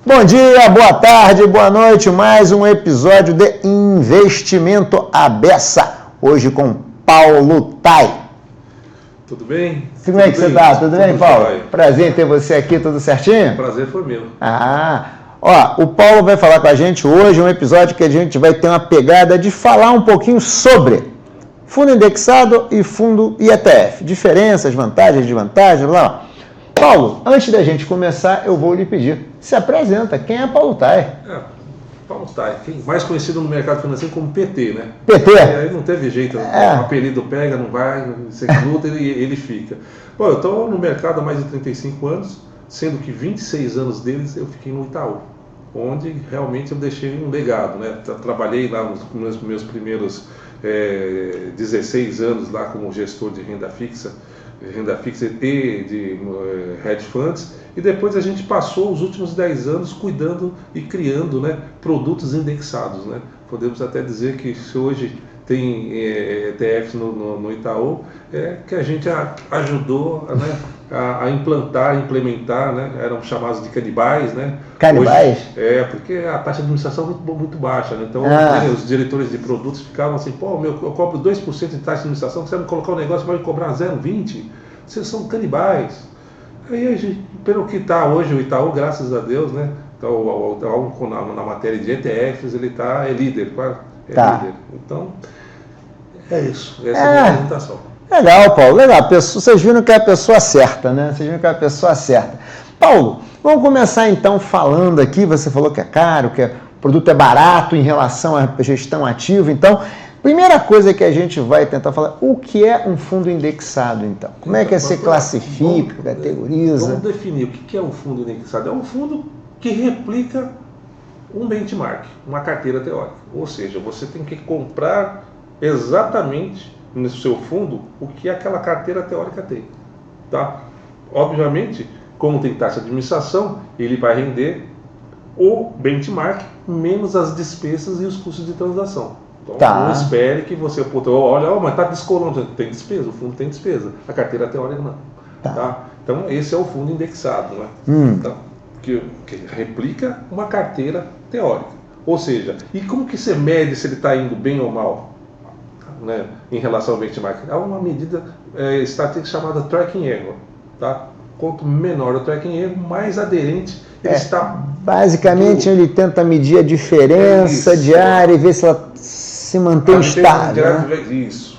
Bom dia, boa tarde, boa noite, mais um episódio de Investimento à Beça, hoje com Paulo Tai. Tudo bem? Como é que você está? Tudo bem, Paulo? Vai. Prazer em ter você aqui, tudo certinho? O prazer foi meu. O Paulo vai falar com a gente hoje, um episódio que a gente vai ter uma pegada de falar um pouquinho sobre fundo indexado e fundo e ETF, diferenças, vantagens, desvantagens, lá. Paulo, antes da gente começar, eu vou lhe pedir, se apresenta, quem é Paulo Tai? Paulo Tai, mais conhecido no mercado financeiro como PT, né? PT? Aí não teve jeito, o apelido pega, não vai, você luta e ele fica. Bom, eu estou no mercado há mais de 35 anos, sendo que 26 anos deles eu fiquei no Itaú, onde realmente eu deixei um legado, né? Trabalhei lá nos meus primeiros 16 anos lá como gestor de renda fixa e de hedge funds, e depois a gente passou os últimos 10 anos cuidando e criando, né, produtos indexados, né? Podemos até dizer que se hoje tem ETFs no Itaú, que a gente ajudou, né, a implementar, né? Eram chamados de canibais, né? Canibais? Hoje, porque a taxa de administração é muito baixa, né? Então os diretores de produtos ficavam assim, eu cobro 2% de taxa de administração, você vai me colocar um negócio, vai me cobrar 0,20%, vocês são canibais. Aí a gente, pelo que está hoje o Itaú, graças a Deus, né? Então, na matéria de ETFs ele é líder, líder. Então, é isso, essa é a minha apresentação. Legal, Paulo, legal. Vocês viram que é a pessoa certa, né? Vocês viram que é a pessoa certa. Paulo, vamos começar então falando aqui, você falou que é caro, que o produto é barato em relação à gestão ativa, então, primeira coisa que a gente vai tentar falar, o que é um fundo indexado, então? Como é que você classifica, categoriza? Vamos definir o que é um fundo indexado. É um fundo que replica um benchmark, uma carteira teórica. Ou seja, você tem que comprar exatamente no seu fundo o que aquela carteira teórica tem. Tá? Obviamente, como tem taxa de administração, ele vai render o benchmark menos as despesas e os custos de transação. Então, não espere que você, mas está descolando, tem despesa, o fundo tem despesa, a carteira teórica não. Tá? Então, esse é o fundo indexado, né? Então, que replica uma carteira teórica. Ou seja, e como que você mede se ele está indo bem ou mal, né, em relação ao benchmark? Há uma medida estatística chamada tracking error. Tá? Quanto menor o tracking error, mais aderente ele está. Basicamente, ele tenta medir a diferença diária e ver se ela se mantém estável. Isso.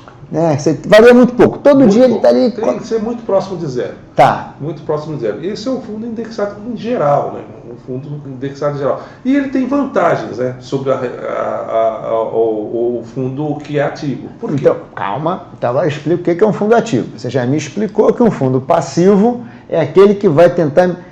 Varia muito pouco. Todo dia ele está ali. Tem que ser muito próximo de zero. Tá. Muito próximo de zero. Esse é um fundo indexado em geral, né? Um fundo indexado em geral. E ele tem vantagens, né, sobre o fundo que é ativo. Por quê? Então, calma. Então, eu explico o que é um fundo ativo. Você já me explicou que um fundo passivo é aquele que vai tentar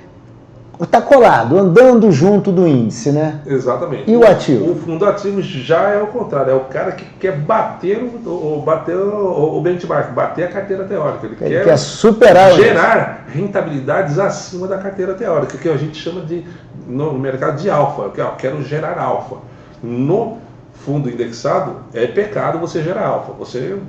estar colado, andando junto do índice, né? Exatamente. E o ativo? O fundo ativo já é o contrário, é o cara que quer bater o benchmark, bater a carteira teórica. Ele quer superar, gerar rentabilidades acima da carteira teórica, que a gente chama no mercado de alfa. Quero gerar alfa. No fundo indexado, é pecado você gerar alfa.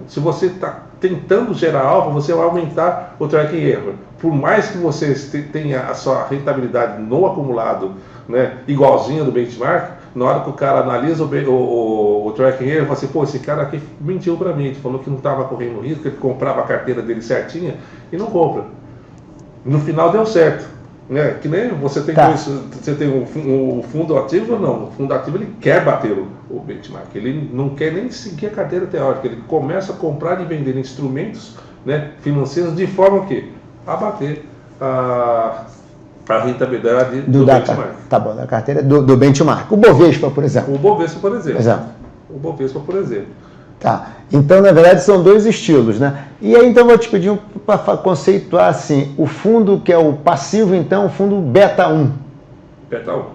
Se você está tentando gerar alfa, você vai aumentar o tracking error. Por mais que você tenha a sua rentabilidade no acumulado, né, igualzinha do benchmark, na hora que o cara analisa o tracking error, fala assim, esse cara aqui mentiu para mim, ele falou que não estava correndo risco, que ele comprava a carteira dele certinha e não compra. No final deu certo. Né? Que nem você tem você tem um fundo ativo ou não. O fundo ativo ele quer bater o benchmark, ele não quer nem seguir a carteira teórica, ele começa a comprar e vender instrumentos, né, financeiros de forma que a bater a rentabilidade do benchmark. Tá bom, da carteira do benchmark. O Bovespa, por exemplo. O Bovespa, por exemplo. Tá. Então, na verdade, são dois estilos, né? E aí, então, vou te pedir para conceituar assim, o fundo que é o passivo, então, o fundo Beta 1.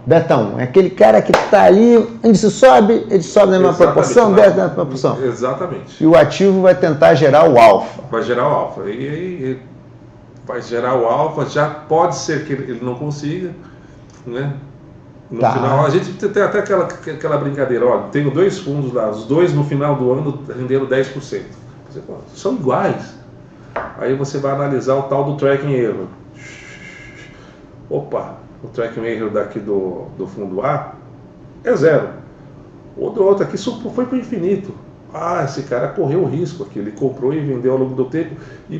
Beta 1. É aquele cara que está ali, o índice sobe, ele sobe na mesma proporção, desce na mesma proporção. Exatamente. E o ativo vai tentar gerar o alfa. Vai gerar o alfa. E aí, vai gerar o alfa, já pode ser que ele não consiga, né? No final, a gente tem até aquela brincadeira, olha, tenho dois fundos lá, os dois no final do ano renderam 10%. Você, são iguais. Aí você vai analisar o tal do tracking error. Opa, o tracking error daqui do fundo A é 0. O do outro aqui foi para o infinito. Ah, esse cara correu o risco aqui, ele comprou e vendeu ao longo do tempo. E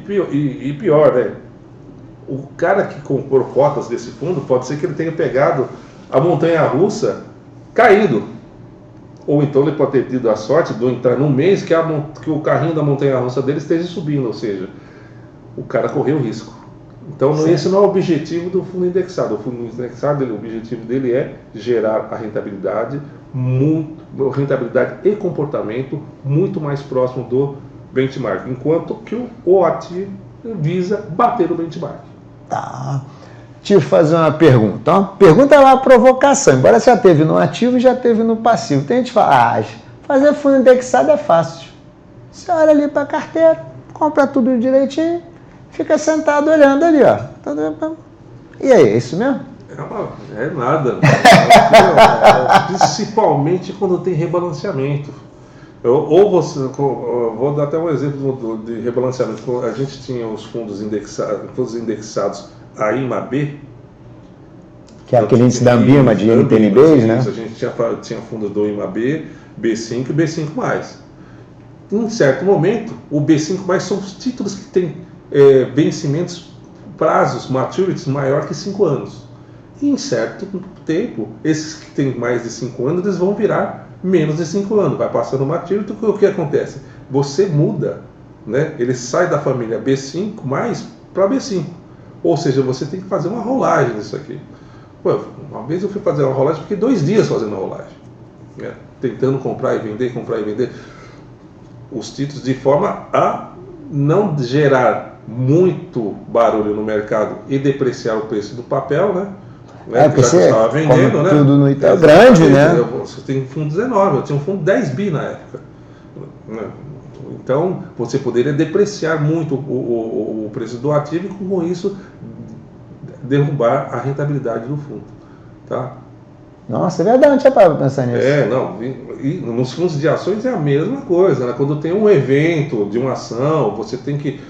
pior, né? O cara que comprou cotas desse fundo, pode ser que ele tenha pegado a montanha-russa caído. Ou então ele pode ter tido a sorte de entrar num mês que o carrinho da montanha-russa dele esteja subindo, ou seja, o cara correu risco. Então esse não é o objetivo do fundo indexado. O fundo indexado, o objetivo dele é gerar a rentabilidade e comportamento muito mais próximo do benchmark, enquanto que o ativo visa bater o benchmark. Tá. Deixa eu fazer uma pergunta. Uma pergunta é uma provocação, embora já teve no ativo e já teve no passivo. Tem gente que fala, fazer fundo indexado é fácil. Você olha ali para a carteira, compra tudo direitinho, fica sentado olhando ali, ó. E aí, é isso mesmo? É nada. Principalmente quando tem rebalanceamento. Vou dar até um exemplo de rebalanceamento. A gente tinha os fundos indexados a IMAB, que é aquele índice da Ambima de NTNBs, né? A gente tinha fundo do IMAB, B5 e B5+. Em certo momento, o B5+ são os títulos que têm vencimentos, prazos, maturities maior que 5 anos. E em certo tempo, esses que têm mais de 5 anos, eles vão virar menos de 5 anos. Vai passando o maturity, o que acontece? Você muda, né? Ele sai da família B5+ para B5. Ou seja, você tem que fazer uma rolagem disso aqui. Uma vez eu fui fazer uma rolagem, fiquei 2 dias fazendo a rolagem, né? Tentando comprar e vender os títulos de forma a não gerar muito barulho no mercado e depreciar o preço do papel, né? Porque você estava vendendo, né? Tudo no Itaú grande, né? Você tem um fundo 19, eu tinha um fundo 10 bi na época. Então, você poderia depreciar muito o preço do ativo e com isso derrubar a rentabilidade do fundo, tá? Nossa, é verdade, não tinha parado pra pensar nisso. E nos fundos de ações é a mesma coisa, né? Quando tem um evento de uma ação, você tem que...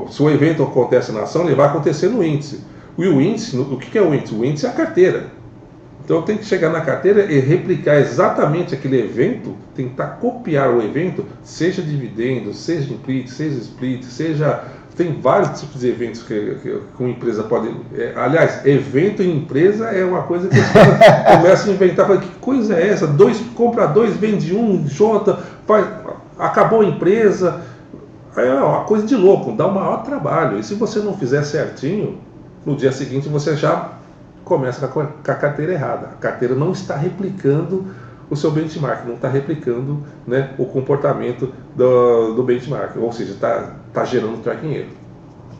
se o evento acontece na ação, ele vai acontecer no índice. E o índice, o que é o índice? O índice é a carteira. Então tem que chegar na carteira e replicar exatamente aquele evento, tentar copiar o evento, seja dividendo, seja split, seja... Tem vários tipos de eventos que uma empresa pode... aliás, evento em empresa é uma coisa que os caras começam a inventar. Fala, que coisa é essa? Compra 2, vende 1, junta, acabou a empresa. É uma coisa de louco, dá o maior trabalho. E se você não fizer certinho, no dia seguinte você já começa com a carteira errada. A carteira não está replicando o seu benchmark, não está replicando, né, o comportamento do benchmark, ou seja, está gerando tracking erro.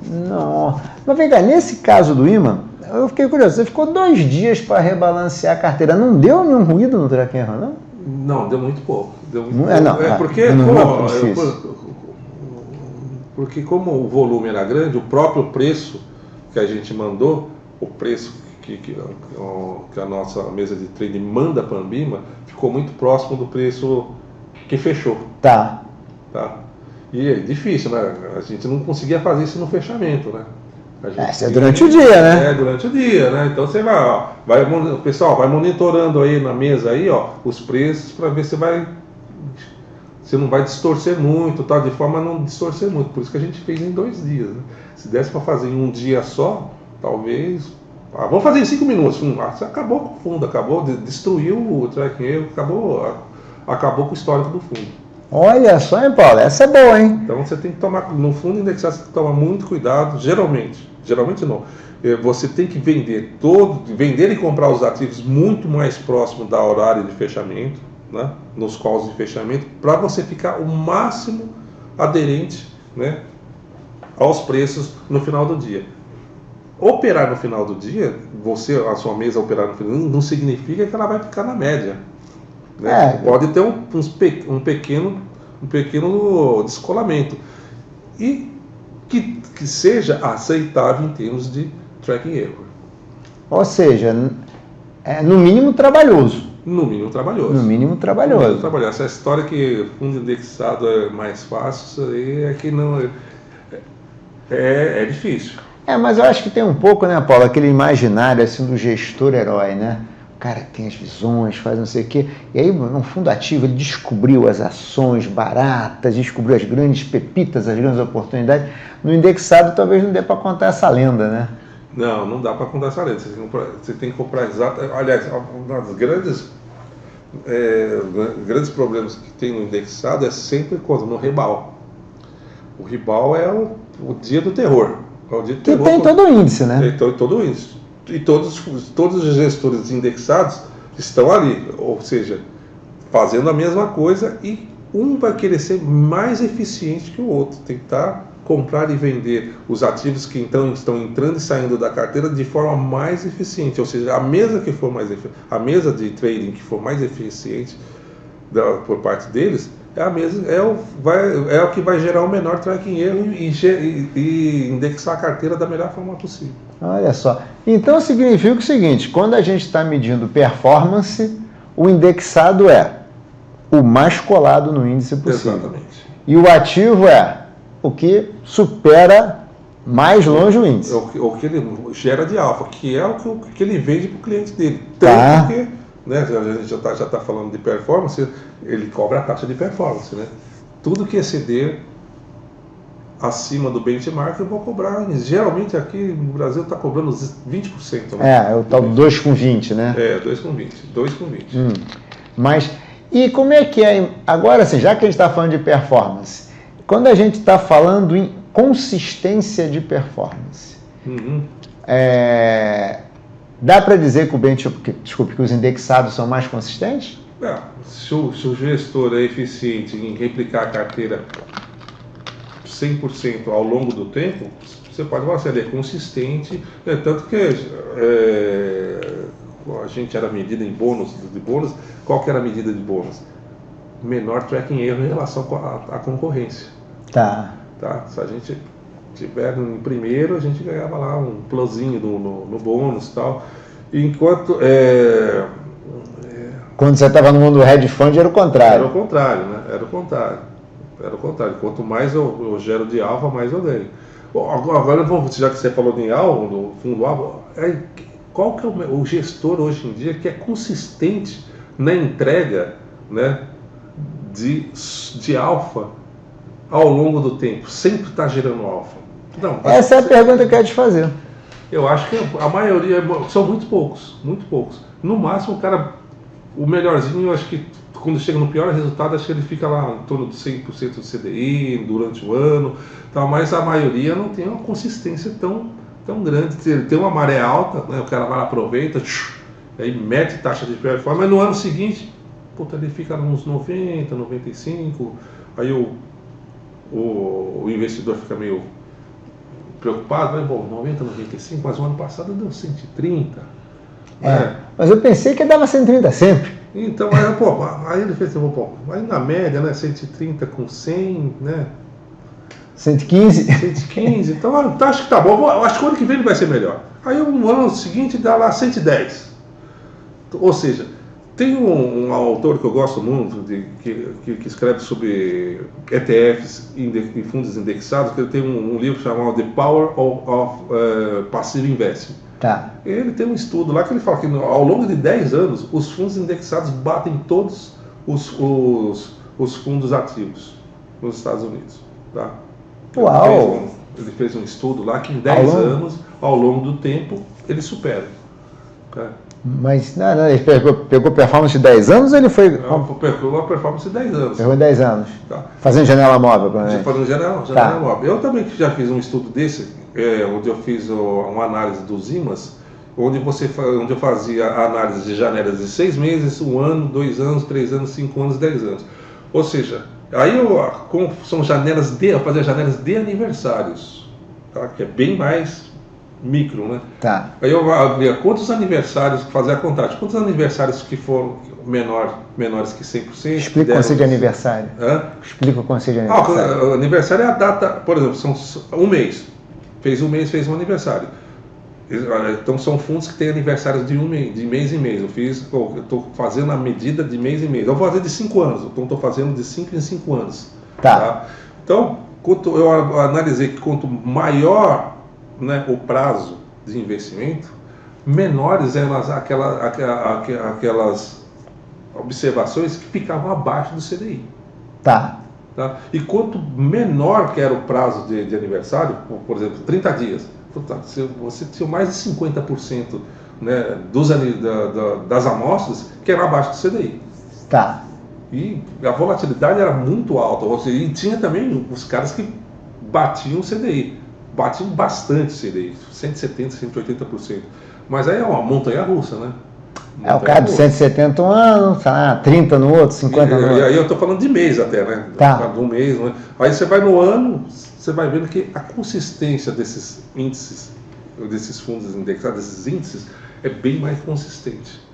Não. Mas vem cá, nesse caso do imã, eu fiquei curioso, você ficou 2 dias para rebalancear a carteira, não deu nenhum ruído no tracking erro, não? Não, deu muito pouco. Porque como o volume era grande, o próprio preço que a gente mandou, o preço que a nossa mesa de trading manda para a Ambima, ficou muito próximo do preço que fechou. Tá. E é difícil, né? A gente não conseguia fazer isso no fechamento, né? Isso é durante o dia, né? Durante o dia, né? Então você o pessoal vai monitorando aí na mesa aí, ó, os preços para ver se você não vai distorcer muito, tá? De forma a não distorcer muito. Por isso que a gente fez em 2 dias, né? Se desse para fazer em um dia só, talvez... vamos fazer em 5 minutos. Você acabou com o fundo, destruiu o tracking erro, acabou com o histórico do fundo. Olha só, hein, Paulo? Essa é boa, hein? Então você tem que tomar, no fundo indexado, você tem que tomar muito cuidado, geralmente não. Você tem que vender e comprar os ativos muito mais próximo da horário de fechamento, né? Nos calls de fechamento, para você ficar o máximo aderente, né, aos preços no final do dia. Operar no final do dia, a sua mesa operar no final, não significa que ela vai ficar na média, né? Pode ter um pequeno descolamento e que seja aceitável em termos de tracking error. Ou seja, no mínimo trabalhoso. No mínimo trabalhoso. Essa história que fundo indexado é mais fácil, isso aí é que não é difícil. Mas eu acho que tem um pouco, né, Paulo, aquele imaginário assim do gestor herói, né? O cara que tem as visões, faz não sei o quê. E aí, no fundo ativo, ele descobriu as ações baratas, descobriu as grandes pepitas, as grandes oportunidades. No indexado, talvez não dê para contar essa lenda, né? Não dá para contar essa lenda. Você tem que comprar exato. Aliás, um dos grandes problemas que tem no indexado é sempre no ribal. O ribal é o dia do terror. É o dia do terror, tem todo o índice, né? Então, todo o índice. E todos os gestores indexados estão ali, ou seja, fazendo a mesma coisa, e um vai querer ser mais eficiente que o outro, tentar comprar e vender os ativos que então estão entrando e saindo da carteira de forma mais eficiente, ou seja, a mesa que for mais a mesa de trading que for mais eficiente por parte deles é a mesa, é o que vai gerar o menor tracking erro e indexar a carteira da melhor forma possível. Olha só. Então significa o seguinte: quando a gente está medindo performance, o indexado é o mais colado no índice possível. Exatamente. E o ativo é o que supera mais longe o índice. O que ele gera de alfa, que é o que ele vende para o cliente dele. Tá. Tanto que, né, a gente já tá falando de performance, ele cobra a taxa de performance, né? Tudo que exceder acima do benchmark eu vou cobrar. Geralmente aqui no Brasil está cobrando 20%. Né? É o tal 2,20, né? 2,20. Mas, e como é que é? Agora, assim, já que a gente está falando de performance, quando a gente está falando em consistência de performance, dá para dizer que os indexados são mais consistentes? Se o gestor é eficiente em replicar a carteira 100% ao longo do tempo, você pode falar assim, ele é consistente, tanto que a gente era medida em bônus, qual que era a medida de bônus? Menor tracking erro em relação à concorrência. Tá. Se a gente tiver em primeiro, a gente ganhava lá um plusinho no bônus e tal, enquanto... Quando você estava no mundo do hedge fund era o contrário. Era o contrário, né? Era o contrário. Quanto mais eu gero de alfa, mais eu ganho. Bom, agora, já que você falou em alfa, no fundo alfa, qual que é o gestor hoje em dia que é consistente na entrega, né, de alfa ao longo do tempo? Sempre está gerando alfa? Não, essa é a pergunta que eu quero te fazer. Eu acho que a maioria são muito poucos. No máximo, o melhorzinho, eu acho que quando chega no pior resultado, acho que ele fica lá em torno de 100% do CDI durante o ano, mas a maioria não tem uma consistência tão grande. Tem uma maré alta, né, o cara vai lá, aproveita, aí mete taxa de performance, mas no ano seguinte, ele fica uns 90, 95, aí o investidor fica meio preocupado, mas 90, 95, mas o ano passado deu 130. Mas eu pensei que dava 130 sempre. Então, aí ele fez assim, aí na média, né, 130 com 100, né? 115? 115, então acho que tá bom, acho que o ano que vem ele vai ser melhor. Aí no ano seguinte dá lá 110. Ou seja, tem um autor que eu gosto muito, que escreve sobre ETFs e fundos indexados, que ele tem um livro chamado The Power of Passive Investing. Tá. Ele tem um estudo lá que ele fala que ao longo de 10 anos, os fundos indexados batem todos os fundos ativos nos Estados Unidos. Tá? Uau! Ele fez um estudo lá que em 10 anos, ao longo do tempo, ele supera. Tá? Mas ele pegou performance de 10 anos ou ele foi... Pegou a performance de 10 anos. Pegou 10 anos. Tá. Fazendo janela móvel, provavelmente. Fazendo janela móvel. Eu também já fiz um estudo desse, onde eu fiz uma análise dos IMAs, onde eu fazia a análise de janelas de 6 meses, 1 ano, 2 anos, 3 anos, 5 anos, 10 anos. Ou seja, aí são janelas eu fazia janelas de aniversários, tá? Que é bem mais micro, né? Tá. Aí eu abria quantos aniversários, fazia a contagem, quantos aniversários que foram menores que 100%. Explica o conceito de aniversário. Explica o conceito de aniversário. O aniversário é a data, por exemplo, são um mês. Fez um mês, fez um aniversário. Então são fundos que têm aniversários de mês em mês. Eu estou fazendo a medida de mês em mês. Eu vou fazer de 5 anos, então estou fazendo de 5 em 5 anos. Tá. Então, eu analisei que quanto maior né, o prazo de investimento, menores eram aquelas observações que ficavam abaixo do CDI. Tá. E quanto menor que era o prazo de aniversário, por exemplo, 30 dias, você tinha mais de 50%, né, das amostras que eram abaixo do CDI. Tá. E a volatilidade era muito alta. E tinha também os caras que batiam o CDI. Batiam bastante o CDI, 170%, 180%. Mas aí é uma montanha russa, né? É o cara de 170 um ano, tá, 30 no outro, 50 no outro. E aí eu estou falando de mês até, né? Tá. De um mês, né? Aí você vai no ano, você vai vendo que a consistência desses índices, desses fundos indexados, desses índices, é bem mais consistente.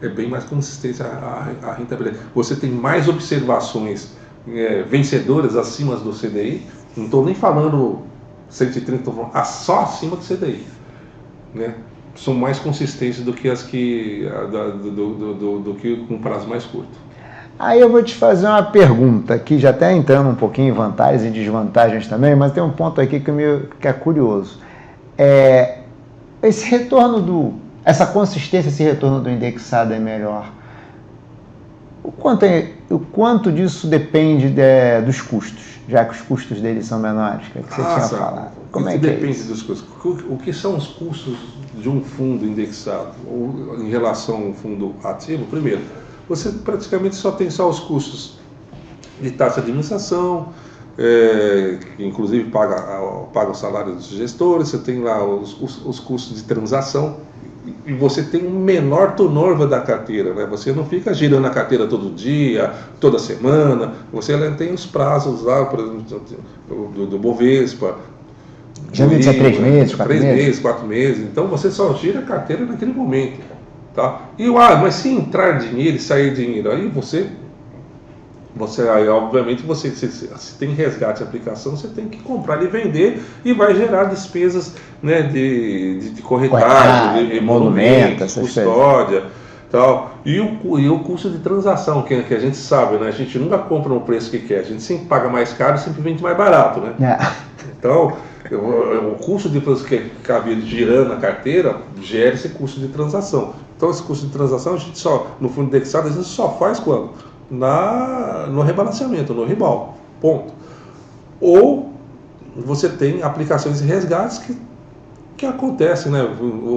É bem mais consistente a rentabilidade. Você tem mais observações vencedoras acima do CDI. Não estou nem falando 130, só acima do CDI, né? São mais consistentes do que as do que com prazo mais curto. Aí eu vou te fazer uma pergunta, que já está entrando um pouquinho em vantagens e desvantagens também, mas tem um ponto aqui que é curioso. Esse retorno essa consistência, esse retorno do indexado é melhor. O quanto disso depende dos custos, já que os custos deles são menores? O que você tinha falado? Como é que depende dos custos? O que são os custos de um fundo indexado em relação a um fundo ativo? Primeiro, você praticamente só tem os custos de taxa de administração, que inclusive paga o salário dos gestores, você tem lá os custos de transação, e você tem um menor turnover da carteira, né? Você não fica girando a carteira todo dia, toda semana, você tem os prazos lá, por exemplo, do Bovespa. Geralmente é 3 meses, 4 meses. 4 meses, então você só gira a carteira naquele momento. Tá? Mas se entrar dinheiro e sair dinheiro, aí obviamente, se tem resgate de aplicação, você tem que comprar e vender, e vai gerar despesas, né, de corretagem, de emolumentos, custódia, tal. E o custo de transação, que a gente sabe, né, a gente nunca compra no preço que quer, a gente sempre paga mais caro e sempre vende mais barato, né? Então, o custo de que cabia girando a carteira gera esse custo de transação. Então, esse custo de transação, a gente no fundo indexado, a gente só faz quando? No rebalanceamento, no rebal, ponto. Ou você tem aplicações de resgates que acontecem, né?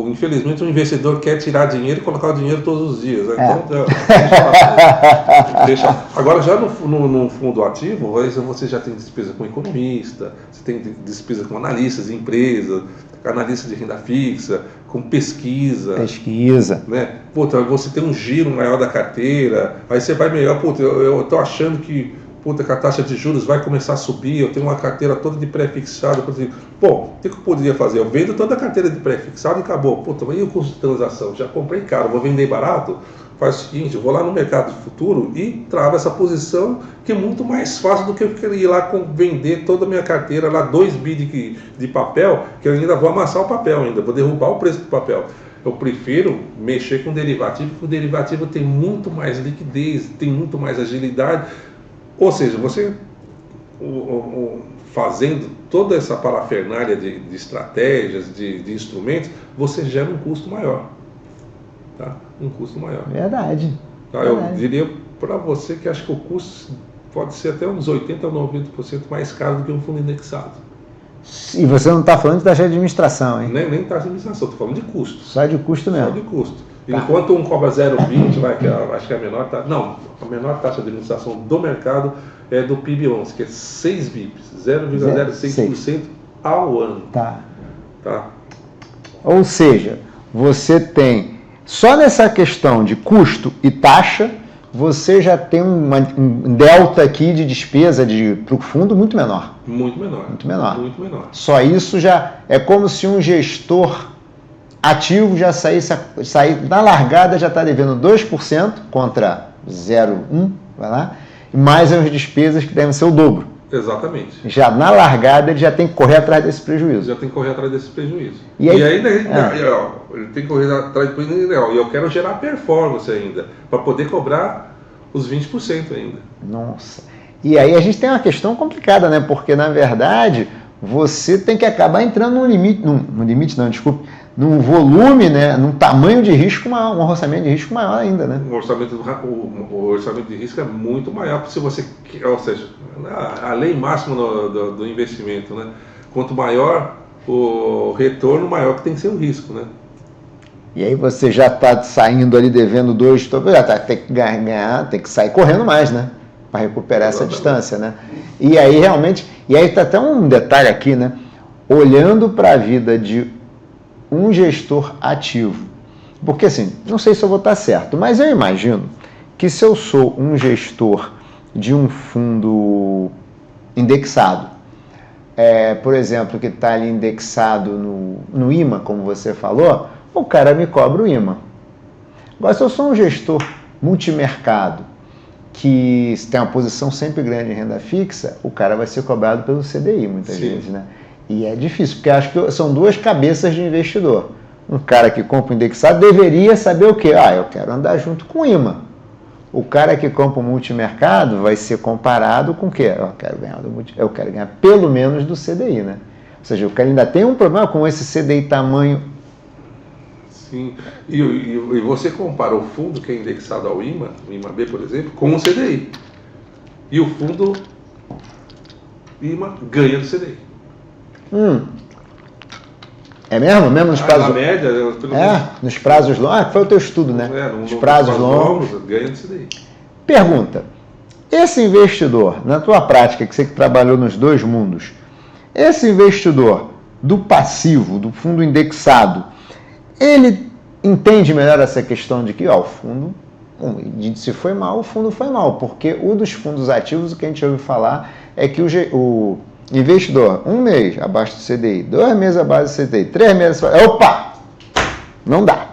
Infelizmente, o investidor quer tirar dinheiro e colocar o dinheiro todos os dias, né? Então, Agora, já no fundo ativo, você já tem despesa com economista, você tem despesa com analistas de empresa, analista de renda fixa, com pesquisa. Né? Você tem um giro maior da carteira, aí você vai melhor, eu estou achando que a taxa de juros vai começar a subir, eu tenho uma carteira toda de pré-fixado, o que eu poderia fazer? Eu vendo toda a carteira de pré-fixado e acabou. Mas e o custo de transação? Já comprei caro, vou vender barato? Faz o seguinte, eu vou lá no mercado futuro e travo essa posição, que é muito mais fácil do que eu ir lá vender toda a minha carteira, lá 2 bi de papel, que eu ainda vou amassar o papel ainda, vou derrubar o preço do papel. Eu prefiro mexer com derivativo, porque o derivativo tem muito mais liquidez, tem muito mais agilidade. Ou seja, você fazendo toda essa parafernália de estratégias, de instrumentos, você gera um custo maior. Tá? Um custo maior. Verdade. Tá? Eu diria para você que acho que o custo pode ser até uns 80% a 90% mais caro do que um fundo indexado. E você não está falando de taxa de administração, hein? Nem taxa de administração, estou falando de custo. Só de custo mesmo. Só de custo. Tá. Enquanto um cobra 0,20, acho que a menor taxa. Não, a menor taxa de administração do mercado é do PIB11, que é 6 bips, 0,06% ao ano. Tá. Ou seja, você tem, só nessa questão de custo e taxa, você já tem um delta aqui de despesa para o fundo muito menor. Muito menor. Só isso já é como se um gestor ativo já saísse na largada, já está devendo 2% contra 0,1%, vai lá, e mais as despesas que devem ser o dobro. Exatamente. Já na largada ele já tem que correr atrás desse prejuízo. E ainda ele tem que correr atrás do prejuízo. E eu quero gerar performance ainda, para poder cobrar os 20% ainda. Nossa. E aí a gente tem uma questão complicada, né? Porque, na verdade, você tem que acabar entrando num limite, num volume, né, num tamanho de risco maior, um orçamento de risco maior ainda, né? O orçamento de risco é muito maior, se você, ou seja, a lei máxima do investimento, né? Quanto maior o retorno, maior que tem que ser o risco, né? E aí você já está saindo ali devendo 2, tem que ganhar, tem que sair correndo mais, né? Para recuperar essa distância, né? E aí realmente, e aí está até um detalhe aqui, né? Olhando para a vida de um gestor ativo, porque assim, não sei se eu vou estar certo, mas eu imagino que se eu sou um gestor de um fundo indexado, por exemplo, que está ali indexado no IMA, como você falou, o cara me cobra o IMA. Agora, se eu sou um gestor multimercado, que tem uma posição sempre grande em renda fixa, o cara vai ser cobrado pelo CDI muitas vezes, né? E é difícil, porque acho que são duas cabeças de investidor. Um cara que compra indexado deveria saber o quê? Eu quero andar junto com o IMA. O cara que compra o multimercado vai ser comparado com o quê? Eu quero ganhar pelo menos do CDI, né? Ou seja, o cara ainda tem um problema com esse CDI tamanho. Sim, e você compara o fundo que é indexado ao IMA, o IMA-B, por exemplo, com o CDI. E o fundo IMA ganha do CDI. É mesmo? Mesmo nos prazos... Na média, pelo menos... nos prazos longos. Foi o teu estudo, né? Nos prazos longos ganha do CDI. Pergunta. Esse investidor, na tua prática, que você que trabalhou nos dois mundos, esse investidor do passivo, do fundo indexado, ele entende melhor essa questão de que o fundo, se foi mal, o fundo foi mal, porque o dos fundos ativos, o que a gente ouve falar é que o investidor, 1 mês abaixo do CDI, 2 meses abaixo do CDI, 3 meses, opa, não dá.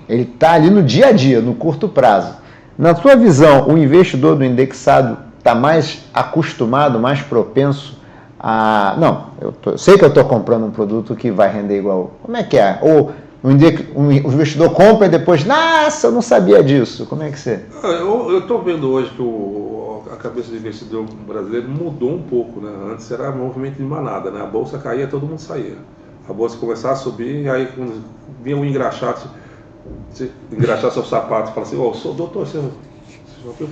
Ele está ali no dia a dia, no curto prazo. Na sua visão, o investidor do indexado está mais acostumado, mais propenso a... Não, eu sei que eu estou comprando um produto que vai render igual. Como é que é? Ou o investidor compra e depois, nossa, eu não sabia disso. Como é que você... Eu estou vendo hoje que a cabeça do investidor brasileiro mudou um pouco, né? Antes era movimento de manada, né? A bolsa caía, todo mundo saía. A bolsa começava a subir, aí quando vinha um engraxate seu sapato e fala assim, doutor, você já viu,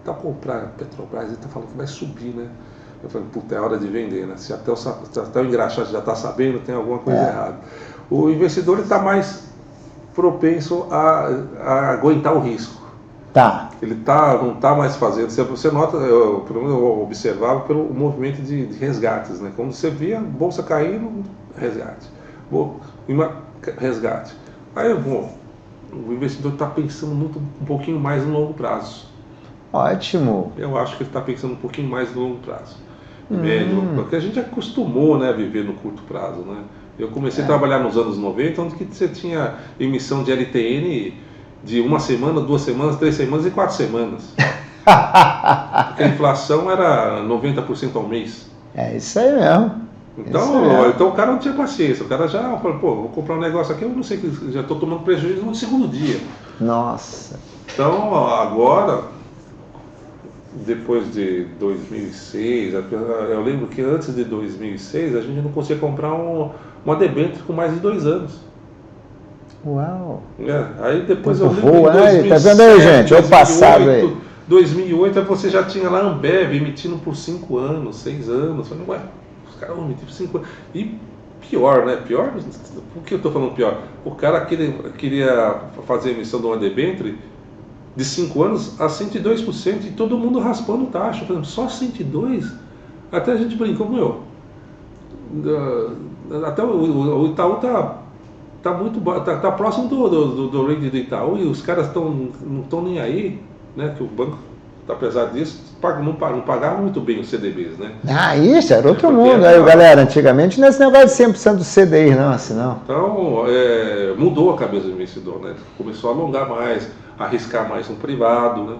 tá comprando Petrobras, ele está falando que vai subir, né? Eu falei, puta, é hora de vender, né? Se até o engraxate já está sabendo, tem alguma coisa errada. O investidor está mais propenso a aguentar o risco. Tá. Ele não está mais fazendo. Você nota, pelo menos eu observava pelo movimento de resgates, né? Quando você via a bolsa caindo, resgate. Resgate. Aí, o investidor está pensando um pouquinho mais no longo prazo. Ótimo. Eu acho que ele está pensando um pouquinho mais no longo prazo. Médio, porque a gente acostumou, né, a viver no curto prazo, né? Eu comecei a trabalhar nos anos 90, onde que você tinha emissão de LTN de 1 semana, 2 semanas, 3 semanas e 4 semanas. Porque a inflação era 90% ao mês. É isso aí mesmo. Então o cara não tinha paciência. O cara já falou, vou comprar um negócio aqui, eu não sei, já estou tomando prejuízo no segundo dia. Nossa. Então agora, depois de 2006, eu lembro que antes de 2006 a gente não conseguia comprar uma debênture com mais de 2 anos. Uau! Aí depois eu lembro voa, em 2007, tá vendo aí, gente? É o passado aí. 2008 você já tinha lá a Ambev emitindo por 5 anos, 6 anos. Eu falei, os caras vão emitir por 5 anos. E pior, né? Pior, por que eu estou falando pior? O cara queria fazer a emissão de uma debênture de 5 anos a 102% e todo mundo raspando taxa. Por exemplo, só 102%? Até a gente brincou, até o Itaú tá muito tá próximo do rate do Itaú e os caras não estão nem aí, né? Que o banco, apesar disso, não pagava muito bem os CDBs, né? Isso era outro mundo. Aí, galera, antigamente não é esse negócio de 100% do CDI, não, assim não. Então, mudou a cabeça do investidor, né? Começou a alongar mais, arriscar mais no privado, né?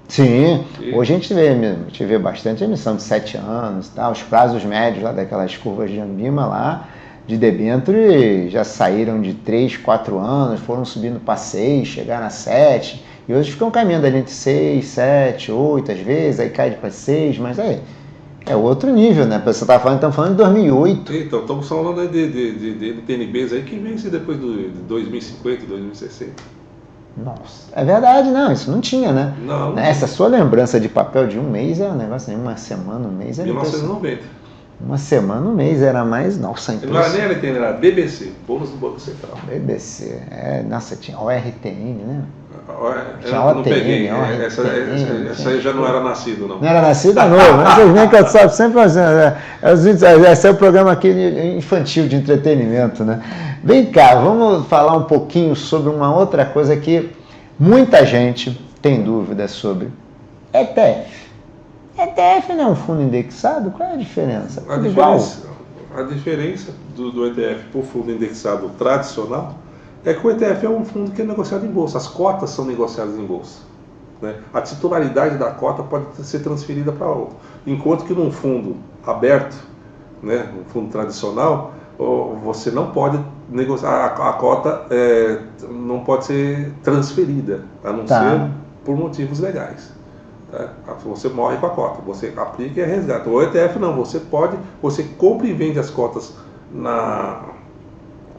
Sim, hoje a gente vê bastante emissão de 7 anos, tá? Os prazos médios lá daquelas curvas de Ambima lá, de debênture, já saíram de 3, 4 anos, foram subindo para 6, chegaram a 7, e hoje ficam caminhando ali entre 6, 7, 8 às vezes, aí cai para 6, mas aí É outro nível, né? Você estava falando de 2008. Então, estamos falando aí de NTNBs aí que vence depois de 2050, 2060. Nossa, é verdade, não, isso não tinha, né? Não Essa tinha. sua lembrança de papel de um mês é um negócio, né? Uma semana, um mês era 1990. uma semana, um mês era mais, nossa, Não era nem LTN, era BBC, Bônus do Banco Central. BBC, nossa, tinha ORTN, né? Eu não peguei, essa aí já não era nascido, não. Não era nascido, não, mas vocês veem que eu sabe sempre esse é o programa aqui infantil de entretenimento, né? Vem cá, vamos falar um pouquinho sobre uma outra coisa que muita gente tem dúvida sobre. ETF. ETF não é um fundo indexado? Qual é a diferença? A diferença do ETF para o fundo indexado tradicional é que o ETF é um fundo que é negociado em bolsa, as cotas são negociadas em bolsa. Né? A titularidade da cota pode ser transferida para outro. Enquanto que num fundo aberto, né, um fundo tradicional, você não pode negociar, a cota não pode ser transferida, a não ser por motivos legais. Tá? Você morre com a cota, você aplica e é resgata. O ETF não, você compra e vende as cotas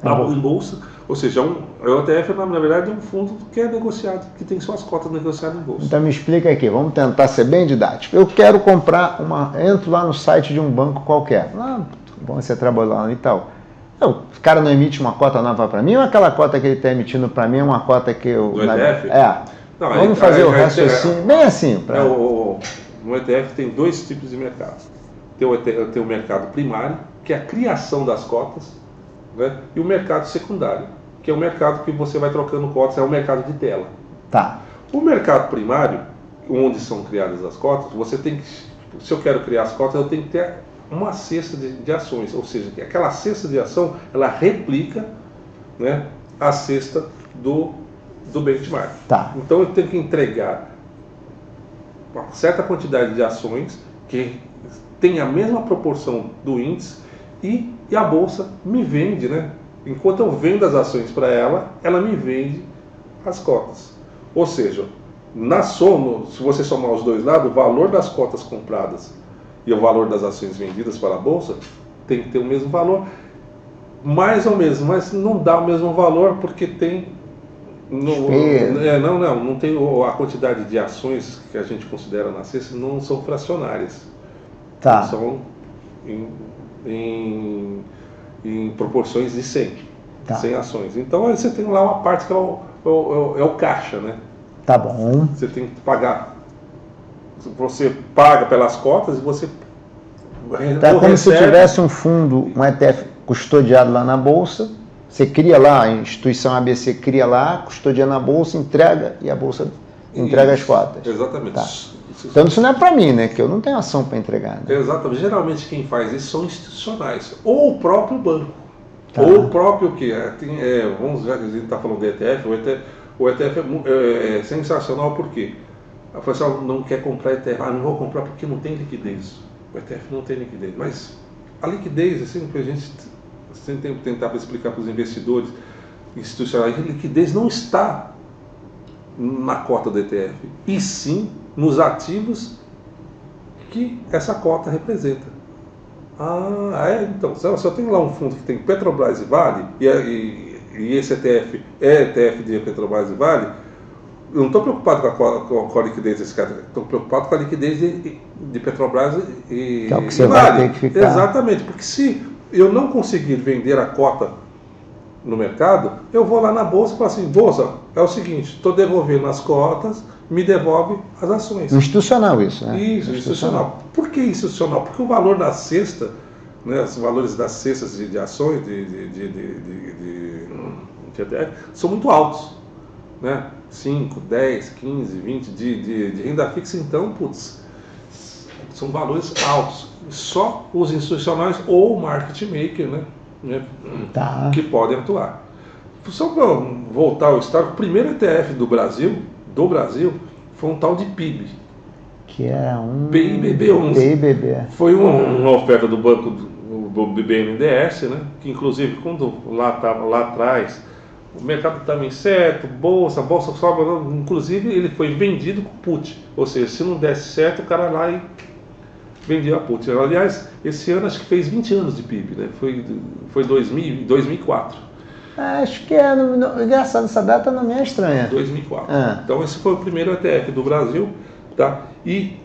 em bolsa, ou seja, o ETF na verdade é um fundo que é negociado, que tem suas cotas negociadas em bolsa. Então me explica aqui, vamos tentar ser bem didático. Eu quero comprar entro lá no site de um banco qualquer. Bom, você trabalhou lá e tal. O cara não emite uma cota nova para mim ou aquela cota que ele está emitindo para mim é uma cota que eu... Do ETF? Não, vamos fazer o raciocínio bem assim. No ETF tem dois tipos de mercado. Tem o mercado primário, que é a criação das cotas, né? E o mercado secundário, que é o mercado que você vai trocando cotas, é o mercado de tela. Tá. O mercado primário, onde são criadas as cotas, você tem que, se eu quero criar as cotas, eu tenho que ter uma cesta de ações, ou seja, aquela cesta de ação, ela replica, né, a cesta do benchmark. Tá. Então eu tenho que entregar uma certa quantidade de ações que tem a mesma proporção do índice e a bolsa me vende, né? Enquanto eu vendo as ações para ela, ela me vende as cotas. Ou seja, na soma, se você somar os dois lados, o valor das cotas compradas e o valor das ações vendidas para a bolsa tem que ter o mesmo valor, mais ou menos, mas não dá o mesmo valor porque tem não tem a quantidade de ações que a gente considera na cesta não são fracionárias. Tá. São em proporções de 100 ações. Então aí você tem lá uma parte que é o caixa, né? Tá bom. Você tem que pagar. Você paga pelas cotas e você Tá como se tivesse um fundo, um ETF custodiado lá na bolsa. Você cria lá, a instituição ABC cria lá, custodia na bolsa, entrega e a bolsa entrega as cotas. Exatamente. Tá. Então isso não é para mim, né? Que eu não tenho ação para entregar. Né? Exatamente. Geralmente quem faz isso são institucionais. Ou o próprio banco. Tá. Ou o próprio que vamos ver, a gente está falando de ETF. O ETF é sensacional porque a pessoa não quer comprar ETF. Não vou comprar porque não tem liquidez. O ETF não tem liquidez. Mas a liquidez, assim, que a gente sempre tentava explicar para os investidores institucionais, a liquidez não está na cota do ETF, e sim nos ativos que essa cota representa. Então, se eu tenho lá um fundo que tem Petrobras e Vale, e esse ETF é ETF de Petrobras e Vale, eu não estou preocupado com a liquidez desse cara, estou preocupado com a liquidez de Petrobras e que é o que você Vale. Vai ter que ficar. Exatamente, porque se eu não conseguir vender a cota no mercado, eu vou lá na bolsa e falo assim, bolsa, é o seguinte, estou devolvendo as cotas, me devolve as ações. Institucional isso, né? Isso, institucional. Por que institucional? Porque o valor da cesta, né, os valores das cestas de ações, de ETF, são muito altos. Né? 5, 10, 15, 20 de renda fixa, então, são valores altos. Só os institucionais ou o market maker, né, que podem atuar. Só para voltar ao histórico, o primeiro ETF do Brasil foi um tal de PIB. Que era um PIBB11. PIBB. Foi uma oferta do banco do BNDES, né, que inclusive quando lá atrás o mercado estava incerto, bolsa sobe, inclusive ele foi vendido com put, ou seja, se não desse certo, o cara lá vendia put. Aliás, esse ano acho que fez 20 anos de PIB, né? Foi 2004. Acho que engraçado, essa data não me é estranha. 2004. Então esse foi o primeiro ETF do Brasil, tá? E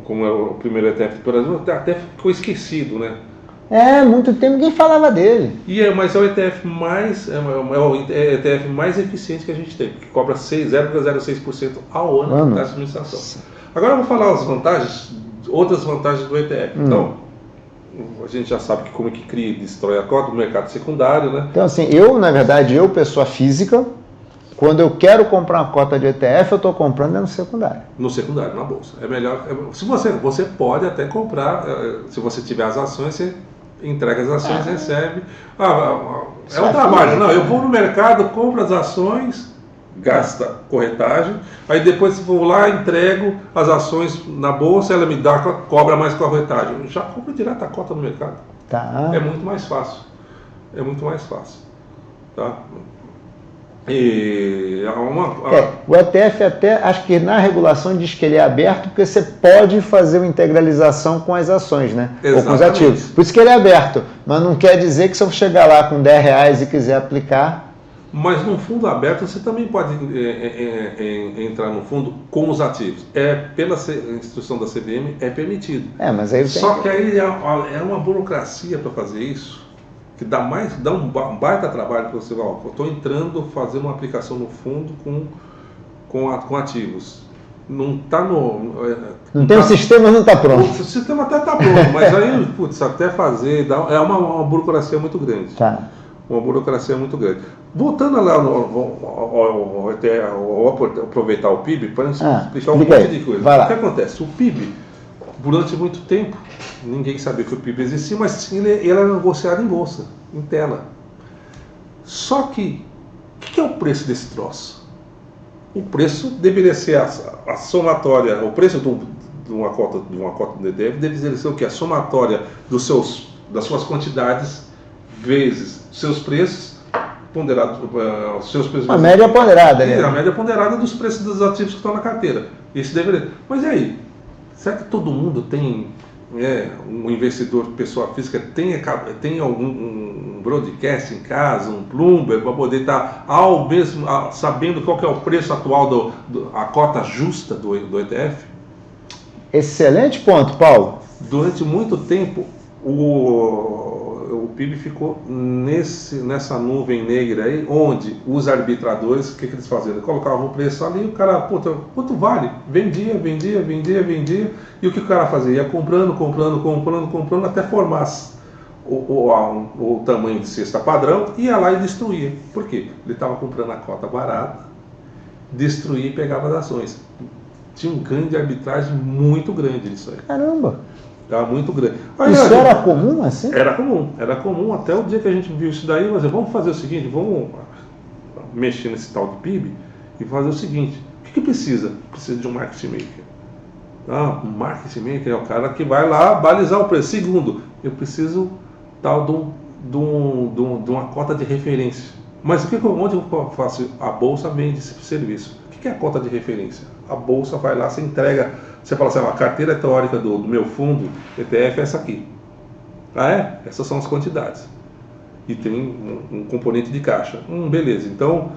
como é o primeiro ETF do Brasil, até ficou esquecido, né? Muito tempo ninguém falava dele. Mas é o ETF mais eficiente que a gente tem, que cobra 0,06% ao ano da administração. Agora eu vou falar outras vantagens do ETF. Então, a gente já sabe como é que cria e destrói a cota do mercado secundário, né? Então, assim, na verdade, pessoa física, quando eu quero comprar uma cota de ETF, eu estou comprando no secundário. No secundário, na bolsa. É melhor. Se você pode até comprar, se você tiver as ações, você entrega as ações, recebe. É um trabalho. Não, eu vou no mercado, compro as ações, gasta corretagem, aí depois vou lá, entrego as ações na bolsa, ela me dá, cobra mais corretagem. Eu já compro direto a cota no mercado. Tá. É muito mais fácil. É muito mais fácil. Tá? E o ETF até, acho que na regulação diz que ele é aberto porque você pode fazer uma integralização com as ações, né? Ou com os ativos. Por isso que ele é aberto, mas não quer dizer que se eu chegar lá com R$10 e quiser aplicar... Mas no fundo aberto você também pode entrar no fundo com os ativos. Pela instrução da CVM é permitido. Mas aí Só que aí é uma burocracia para fazer isso, que dá um baita trabalho para você. Eu estou entrando, fazendo uma aplicação no fundo com ativos. Não está no... Não tem o sistema, não está pronto. O sistema até está pronto, mas aí, até fazer, é uma burocracia muito grande. Tá. Uma burocracia muito grande. Voltando lá, vou aproveitar o PIB para explicar um monte de coisa. O que acontece? O PIB, durante muito tempo, ninguém sabia que o PIB existia, mas ele era negociado em bolsa, em tela. Só que, o que é o preço desse troço? O preço deveria ser a somatória, o preço de uma cota do ETF deveria ser o quê? A somatória das suas quantidades vezes seus preços ponderados, a média ponderada, né? A média ponderada dos preços dos ativos que estão na carteira. Isso deveria. Mas e aí? Será que todo mundo tem, um investidor, pessoa física, tem algum broadcast em casa, um Bloomberg, para poder estar sabendo qual que é o preço atual a cota justa do ETF? Excelente ponto, Paulo. Durante muito tempo, o PIB ficou nessa nuvem negra aí, onde os arbitradores, o que eles faziam? Eles colocavam o preço ali, o cara, quanto vale? Vendia, e o que o cara fazia? Ia comprando, até formar o tamanho de cesta padrão, ia lá e destruía. Por quê? Ele estava comprando a cota barata, destruía e pegava as ações. Tinha um ganho de arbitragem muito grande nisso aí. Caramba! Era muito grande. Isso era comum assim? Era comum até o dia que a gente viu isso daí. Mas vamos fazer o seguinte, vamos mexer nesse tal de PIB e fazer o seguinte: o que precisa? Precisa de um market maker. Um market maker é o cara que vai lá balizar o preço. Segundo, eu preciso de uma cota de referência. Mas onde eu faço? A bolsa vende esse serviço. O que é a cota de referência? A bolsa vai lá, você entrega, você fala assim: a carteira teórica do meu fundo ETF é essa aqui. Essas são as quantidades. E tem um componente de caixa. Beleza. Então,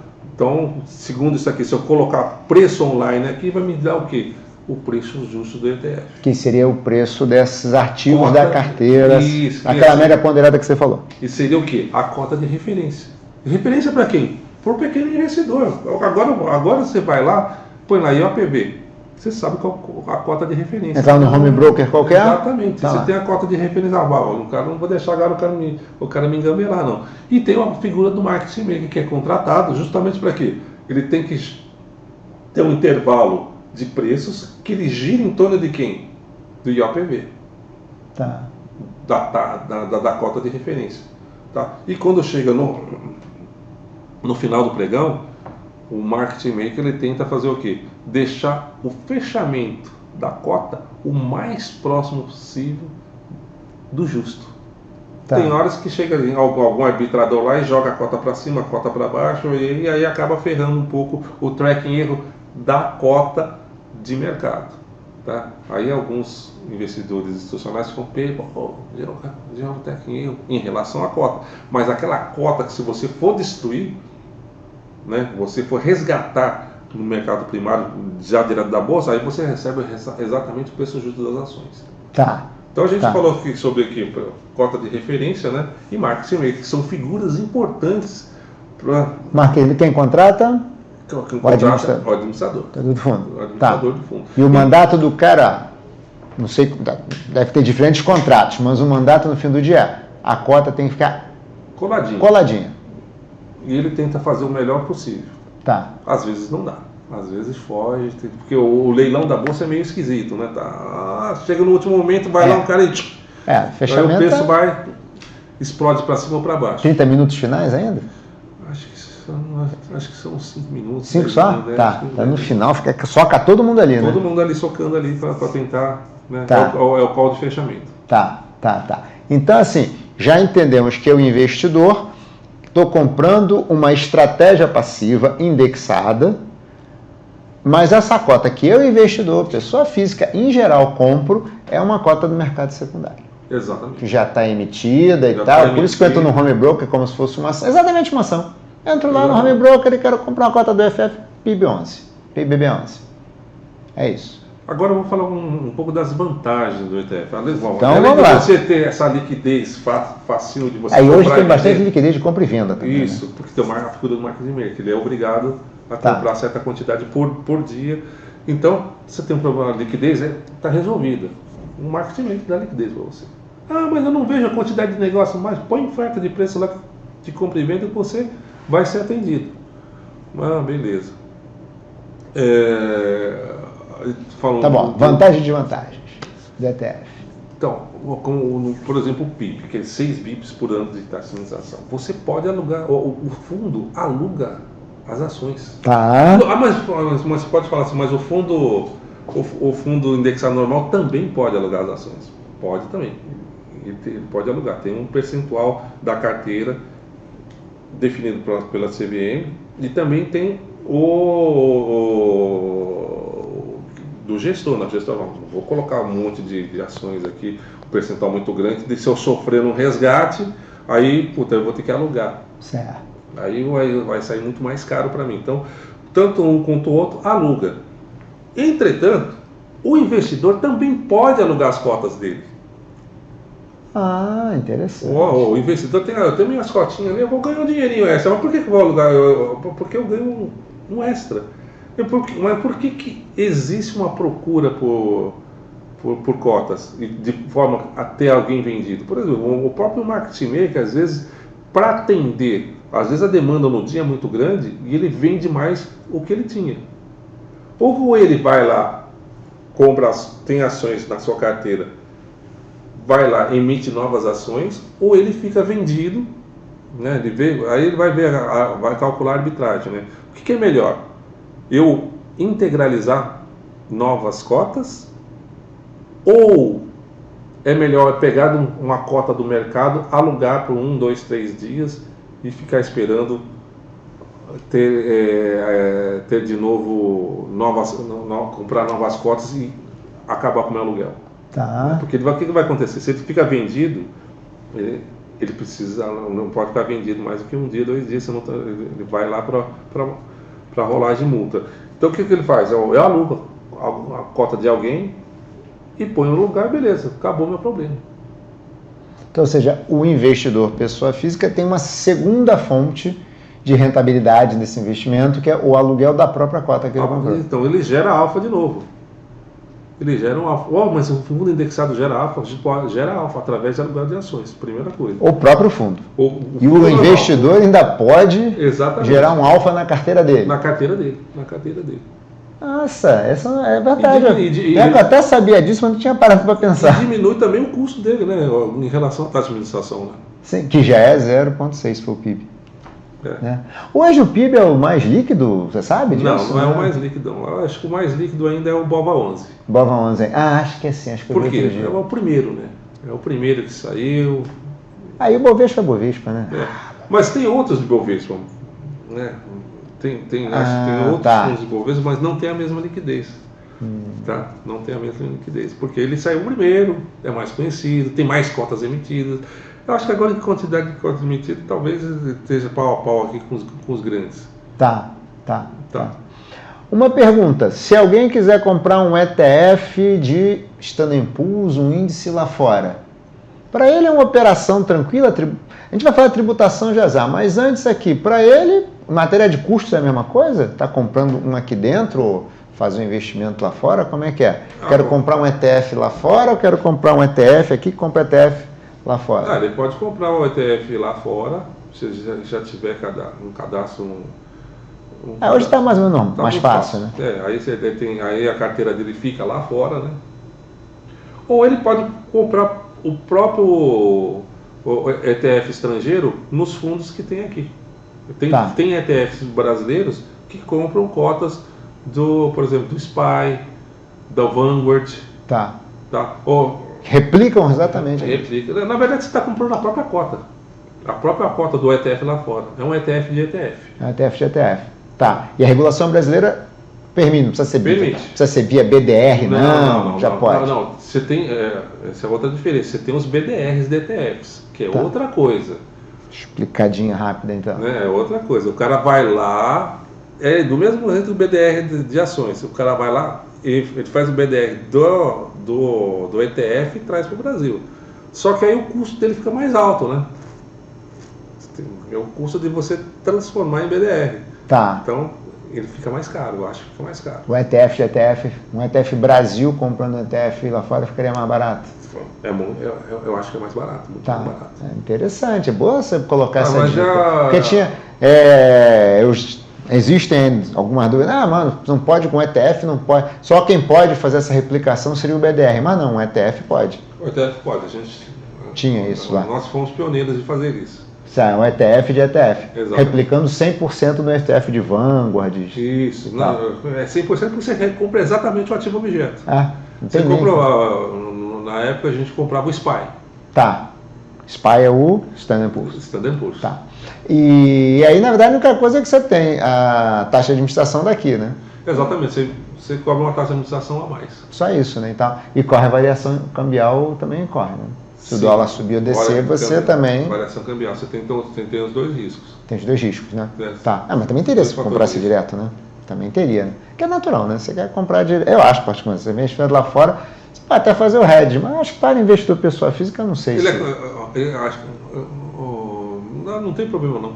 segundo isso aqui, se eu colocar preço online aqui, vai me dar o quê? O preço justo do ETF. Que seria o preço desses ativos da carteira, aquela média ponderada que você falou. E seria o quê? A cota de referência. Referência para quem? Para o pequeno investidor. Agora você vai lá, põe lá IOPV. Você sabe qual a cota de referência. Entrar no home broker qualquer? Exatamente. Você tem a cota de referência. Não vou deixar agora o cara me engambelar, não. E tem uma figura do marketing maker que é contratado justamente para quê? Ele tem que ter um intervalo de preços que ele gira em torno de quem? Do IOPV. Tá. Da cota de referência. Tá? E quando chega no final do pregão, o market maker ele tenta fazer o quê? Deixar o fechamento da cota o mais próximo possível do justo. Tá. Tem horas que chega algum arbitrador lá e joga a cota para cima, a cota para baixo, e aí acaba ferrando um pouco o tracking erro da cota de mercado. Tá? Aí alguns investidores institucionais ficam Geraltec em relação à cota. Mas aquela cota que se você for destruir, né, você for resgatar no mercado primário já direto da bolsa, aí você recebe exatamente o preço justo das ações. Tá. Então a gente falou aqui sobre cota de referência, né, e market maker, que são figuras importantes para... Market, quem contrata? O administrador. Do fundo. O administrador do fundo. E o mandato do cara, não sei, deve ter diferentes contratos, mas o mandato no fim do dia, a cota tem que ficar coladinha. E ele tenta fazer o melhor possível. Tá. Às vezes não dá. Às vezes foge, porque o leilão da bolsa é meio esquisito, né? Chega no último momento, vai lá um cara e... fechamento. Aí o preço explode para cima ou para baixo. 30 minutos finais ainda? Acho que são 5 minutos. 5 só? Minutos, tá. No final soca todo mundo ali, né? Todo mundo ali socando ali para tentar, né? Tá. É o call de fechamento. Tá. Então, assim, já entendemos que eu, investidor, estou comprando uma estratégia passiva indexada, mas essa cota que eu, investidor, pessoa física, em geral, compro, é uma cota do mercado secundário. Exatamente. Que já está emitida e tal. Por isso que eu entro no home broker como se fosse uma ação. Exatamente uma ação. Entro lá no home broker e quero comprar uma cota do FF PIBB11. É isso. Agora eu vou falar um pouco das vantagens do ETF. Então vamos lá. Você ter essa liquidez facinho de você comprar. Hoje tem bastante liquidez de compra e venda também. Isso, né? porque tem a figura do market maker, ele é obrigado a comprar certa quantidade por dia. Então, você tem um problema de liquidez, está resolvida. O market maker dá liquidez para você. Mas eu não vejo a quantidade de negócio mais. Põe oferta de preço lá de compra e venda que você vai ser atendido. Beleza. Tá bom, vantagens e desvantagens do ETF. Então, por exemplo, o PIB, que é 6 bips por ano de taxa de indexação. Você pode alugar, o fundo aluga as ações. Tá. Mas você pode falar assim, mas o fundo indexado normal também pode alugar as ações. Pode também. Ele pode alugar. Tem um percentual da carteira definido pela CVM e também tem do gestor. Não vou colocar um monte de ações aqui, um percentual muito grande, de se eu sofrer um resgate, aí eu vou ter que alugar. Certo. Aí vai sair muito mais caro para mim. Então, tanto um quanto o outro aluga. Entretanto, o investidor também pode alugar as cotas dele. Interessante. O investidor eu tenho minhas cotinhas ali, eu vou ganhar um dinheirinho extra. Mas por que eu vou alugar? Porque eu ganho um extra. Mas por que existe uma procura por cotas, de forma a ter alguém vendido? Por exemplo, o próprio market maker, às vezes, para atender, às vezes a demanda no dia é muito grande e ele vende mais o que ele tinha. Ou ele vai lá, tem ações na sua carteira, vai lá, emite novas ações, ou ele fica vendido, né? Aí ele vai calcular a arbitragem, né? O que é melhor? Eu integralizar novas cotas, ou é melhor pegar uma cota do mercado, alugar por 1, 2, 3 dias e ficar esperando ter de novo comprar novas cotas e acabar com o meu aluguel? Tá. Porque o que vai acontecer? Se ele fica vendido, ele não pode ficar vendido mais do que 1 dia, 2 dias, senão ele vai lá para rolagem de multa. Então o que ele faz? Eu alugo a cota de alguém e ponho no lugar, beleza, acabou meu problema. Então, ou seja, o investidor, pessoa física, tem uma segunda fonte de rentabilidade desse investimento, que é o aluguel da própria cota que ele comprou. Então ele gera alfa de novo. Ele gera um alfa. Mas o fundo indexado gera alfa? Gera alfa através de aluguel de ações, primeira coisa. O próprio fundo. E o investidor ainda pode gerar um alfa na carteira dele. Na carteira dele. Nossa, essa é verdade. Eu até sabia disso, mas não tinha parado para pensar. E diminui também o custo dele, né? Em relação à taxa de administração, né? Sim, que já é 0,6 foi o PIB. Né? Hoje o PIB é o mais líquido, você sabe disso? Não é o mais líquido. Eu acho que o mais líquido ainda é o BOVA11. BOVA11. acho que é sim. Acho que por quê? É o primeiro, né? É o primeiro que saiu. Aí o Bovespa é Bovespa, né? Mas tem outros de Bovespa, né? Acho que tem outros fundos de Bovespa, mas não tem a mesma liquidez. Tá? Não tem a mesma liquidez, porque ele saiu primeiro, é mais conhecido, tem mais cotas emitidas. Eu acho que agora em quantidade de cotas emitidas, talvez esteja pau a pau aqui com os grandes. Tá. Uma pergunta, se alguém quiser comprar um ETF de Standard & Poor's, um índice lá fora, para ele é uma operação tranquila? A gente vai falar de tributação já, mas antes aqui, para ele, matéria de custos é a mesma coisa? Está comprando um aqui dentro ou faz um investimento lá fora? Como é que é? Quero comprar um ETF lá fora ou quero comprar um ETF aqui que compra ETF lá fora? Ele pode comprar um ETF lá fora, se já tiver um cadastro. Hoje está mais ou menos mais fácil, né? Aí a carteira dele fica lá fora, né? Ou ele pode comprar o próprio ETF estrangeiro nos fundos que tem aqui. Tem ETFs brasileiros que compram cotas por exemplo, do SPY, da Vanguard. Tá. Replicam exatamente. Replica. Na verdade, você está comprando a própria cota. A própria cota do ETF lá fora. É um ETF de ETF. É um ETF de ETF. Tá. E a regulação brasileira permite, não precisa ser precisa ser via BDR, não, já pode. Não, você tem, essa é outra diferença, você tem os BDRs de ETFs, que é outra coisa. Explicadinha rápida então. É outra coisa, o cara vai lá, do mesmo jeito do BDR de ações, o cara vai lá, ele faz o BDR do ETF e traz para o Brasil. Só que aí o custo dele fica mais alto, né? É o custo de você transformar em BDR. Tá. Então, ele fica mais caro, eu acho que fica mais caro. O ETF de ETF, um ETF Brasil comprando ETF lá fora ficaria mais barato? Eu acho que é mais barato, muito mais barato. É interessante, é boa você colocar essa dica. Porque existem algumas dúvidas, mano, não pode com ETF, não pode. Só quem pode fazer essa replicação seria o BDR, mas não, o ETF pode. O ETF pode, a gente tinha isso lá. Nós fomos pioneiros de fazer isso. Um ETF de ETF, exatamente, replicando 100% do ETF de Vanguard. Isso, não, é 100% porque você compra exatamente o ativo objeto. Você comprou, na época a gente comprava o SPY. Tá. SPY é o Standard & Poor's. Standard & Poor's. Tá. E aí, na verdade, a única coisa é que você tem a taxa de administração daqui, né? Exatamente, você cobra uma taxa de administração a mais. Só isso, né? Então, e corre a variação cambial também corre, né? Se o dólar subir ou descer, você também... Variação cambial, você tem os dois riscos. Tem os dois riscos, né? Tá. Mas também teria se comprasse direto, né? Também teria, né? Que é natural, né? Você quer comprar direto... Eu acho, particularmente, você investindo lá fora, você pode até fazer o hedge, mas acho que para investidor pessoa física, eu não sei não tem problema, não.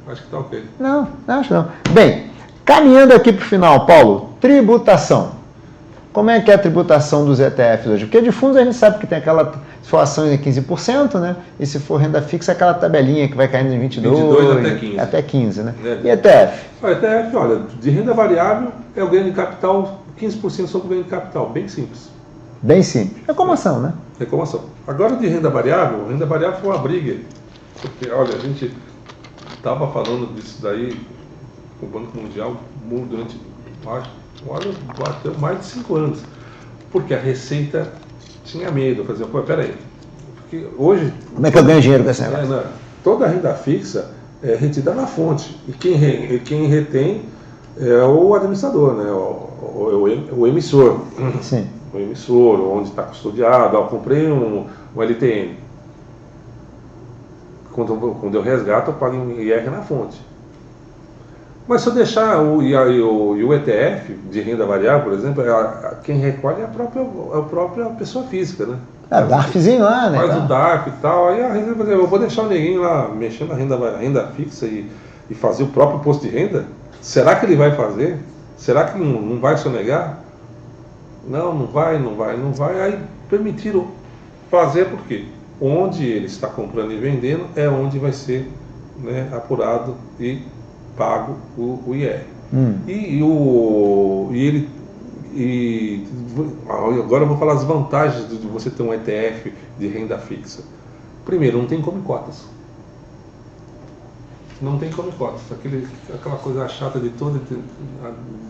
Acho que tá ok. Não, acho não. Bem, caminhando aqui para o final, Paulo, tributação. Como é que é a tributação dos ETFs hoje? Porque de fundos a gente sabe que tem aquela, se for ações em 15%, né? E se for renda fixa, aquela tabelinha que vai caindo em 22 até 15. Né? E ETF? O ETF, olha, de renda variável é o ganho de capital, 15% sobre o ganho de capital, bem simples. Bem simples. É como ação, né? É como ação. Agora de renda variável foi uma briga. Porque, olha, a gente estava falando disso daí com o Banco Mundial durante, bateu mais de 5 anos. Porque a Receita tinha medo, fazia, peraí, porque hoje... Como é que eu ganho dinheiro com essa negócio? Toda a renda fixa é retida na fonte, e quem retém é o administrador, né? o emissor. Sim. O emissor, onde está custodiado, eu comprei um LTN. Quando eu resgato, eu pago em IR na fonte. Mas se eu deixar o ETF de renda variável, por exemplo, quem recolhe é a própria pessoa física, né? O DARFzinho lá, né? Faz o DARF e tal, aí eu vou deixar o neguinho lá mexendo na renda fixa e fazer o próprio imposto de renda? Será que ele vai fazer? Será que não vai sonegar? Não vai. Aí permitiram fazer por quê? Onde ele está comprando e vendendo é onde vai ser, né, apurado e pago o IR. Agora eu vou falar as vantagens de você ter um ETF de renda fixa. Primeiro, não tem come cotas. Não tem come cotas. Aquela coisa chata de todo,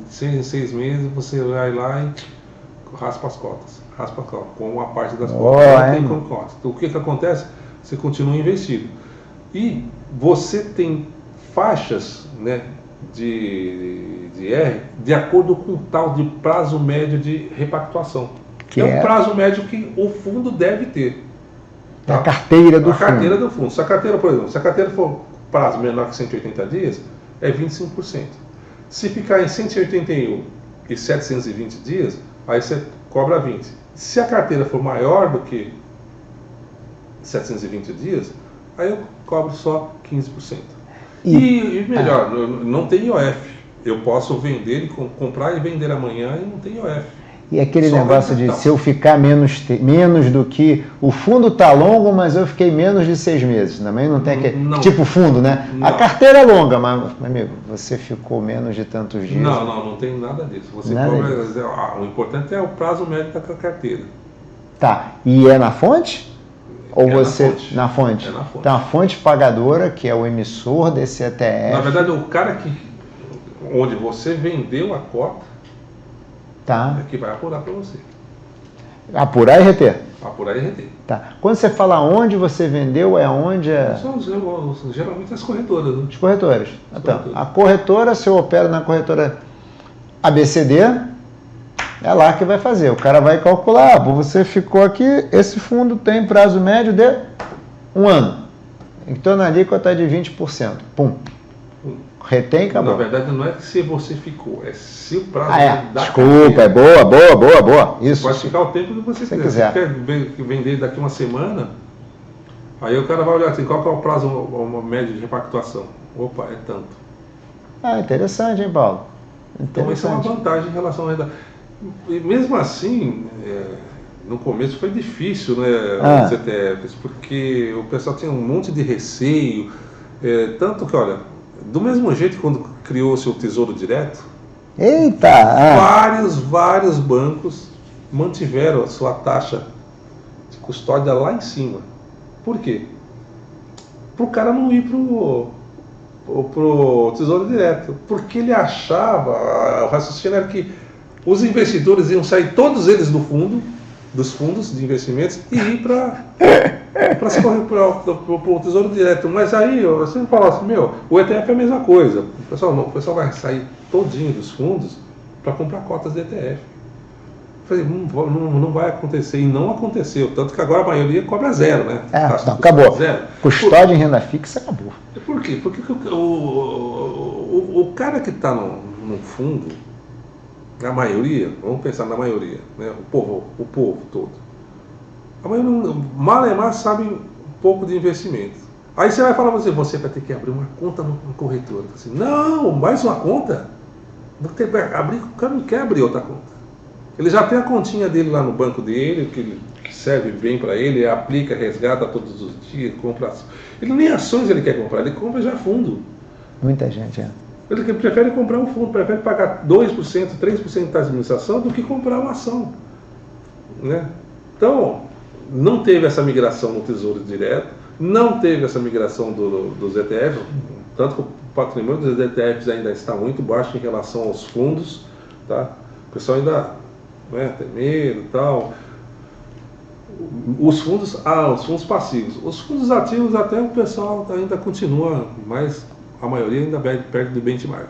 6 meses você vai lá e raspa as cotas. Com uma parte das cotas. Não tem come cotas. Então, o que acontece? Você continua investindo. E você tem faixas, né, de R de acordo com o tal de prazo médio de repactuação. Que é o prazo médio que o fundo deve ter. Tá? A carteira do fundo. A carteira do fundo. Se a carteira, por exemplo, se a carteira for prazo menor que 180 dias, é 25%. Se ficar em 181 e 720 dias, aí você cobra 20%. Se a carteira for maior do que 720 dias, aí eu cobro só 15%. E melhor, não tem IOF. Eu posso vender, comprar e vender amanhã e não tem IOF. E aquele negócio de se eu ficar menos do que... O fundo está longo, mas eu fiquei menos de 6 meses. Também não tem aquele... Não. Tipo fundo, né? Não. A carteira é longa, mas, meu amigo, você ficou menos de tantos dias. Não tem nada disso. O importante é o prazo médio da carteira. Tá. E é na fonte? Ou você... Na fonte. É na fonte. Então, a fonte pagadora, que é o emissor desse ETF... Na verdade, o cara onde você vendeu a cota, tá, é que vai apurar para você. Apurar e reter? Apurar e reter. Tá. Quando você fala onde você vendeu, é onde é... São geralmente as corretoras. Né? As corretoras. Então, a corretora, se eu opero na corretora ABCD, é lá que vai fazer. O cara vai calcular, você ficou aqui, esse fundo tem prazo médio de 1 ano. Então, na alíquota é de 20%. Pum. Retém e acabou. Na verdade, não é se você ficou, é se o prazo da desculpa, carteira. É boa. Isso. Pode ficar o tempo que você quiser. Se quer vender daqui uma semana, aí o cara vai olhar assim, qual que é o prazo médio de repactuação? Opa, é tanto. Interessante, hein, Paulo? Então, isso é uma vantagem em relação à renda. E mesmo assim, no começo foi difícil, né, os ETFs, porque o pessoal tinha um monte de receio, tanto que, olha, do mesmo jeito quando criou-se o Tesouro Direto, vários bancos mantiveram a sua taxa de custódia lá em cima. Por quê? Para o cara não ir pro Tesouro Direto, porque ele achava, o raciocínio era que os investidores iam sair todos eles dos fundos de investimentos e ir para o Tesouro Direto. Mas aí eu sempre falo assim, o ETF é a mesma coisa. O pessoal vai sair todinho dos fundos para comprar cotas de ETF. Eu falei, não vai acontecer, e não aconteceu. Tanto que agora a maioria cobra zero, né? Acabou. Zero. Custódia em renda fixa acabou. Por quê? Porque o cara que está no fundo, a maioria, vamos pensar na maioria, né? O povo todo. A maioria, mal sabe um pouco de investimento. Aí você vai falar para você vai ter que abrir uma conta no corretor. Assim, não, mais uma conta? O cara não quer abrir outra conta. Ele já tem a continha dele lá no banco dele, que serve bem para ele, aplica, resgata todos os dias, compra ações. Ele nem ações ele quer comprar, ele compra já fundo. Muita gente, Ele prefere comprar um fundo, prefere pagar 2%, 3% da administração do que comprar uma ação. Né? Então, não teve essa migração no Tesouro Direto, não teve essa migração dos ETFs, tanto que o patrimônio dos ETFs ainda está muito baixo em relação aos fundos. Tá? O pessoal ainda tem medo e tal. Os fundos passivos. Os fundos ativos até o pessoal ainda continua, mas a maioria ainda perde do benchmark.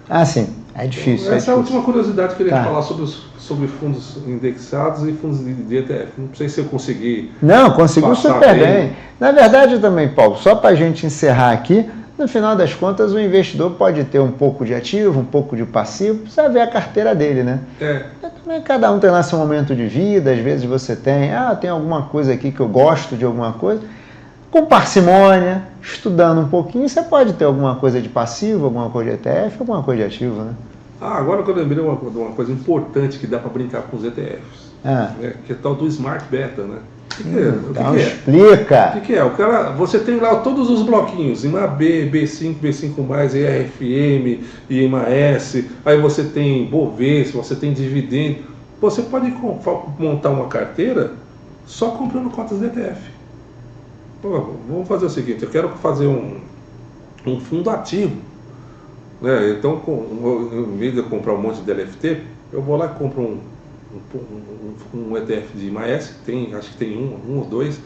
Né? Sim. É difícil. Essa é a última curiosidade que eu queria falar sobre fundos indexados e fundos de ETF. Não sei se eu consegui. Não, conseguiu super bem. Na verdade também, Paulo, só para a gente encerrar aqui, no final das contas o investidor pode ter um pouco de ativo, um pouco de passivo, precisa ver a carteira dele, né? Também cada um tem lá seu momento de vida, às vezes você tem alguma coisa aqui que eu gosto de alguma coisa. Com parcimônia, estudando um pouquinho, você pode ter alguma coisa de passivo, alguma coisa de ETF, alguma coisa de ativo, né? Agora que eu lembrei uma coisa importante que dá para brincar com os ETFs, que é tal do Smart Beta, né? Então explica. O que é? Você tem lá todos os bloquinhos, IMAB, B5, B5+, ERFM, IMAS, aí você tem Bovespa, você tem dividendo. Você pode montar uma carteira só comprando cotas de ETF. Vamos fazer o seguinte, eu quero fazer um fundo ativo. Né? Então, em vez de eu comprar um monte de LFT, eu vou lá e compro um ETF de IMAS, acho que tem um ou dois,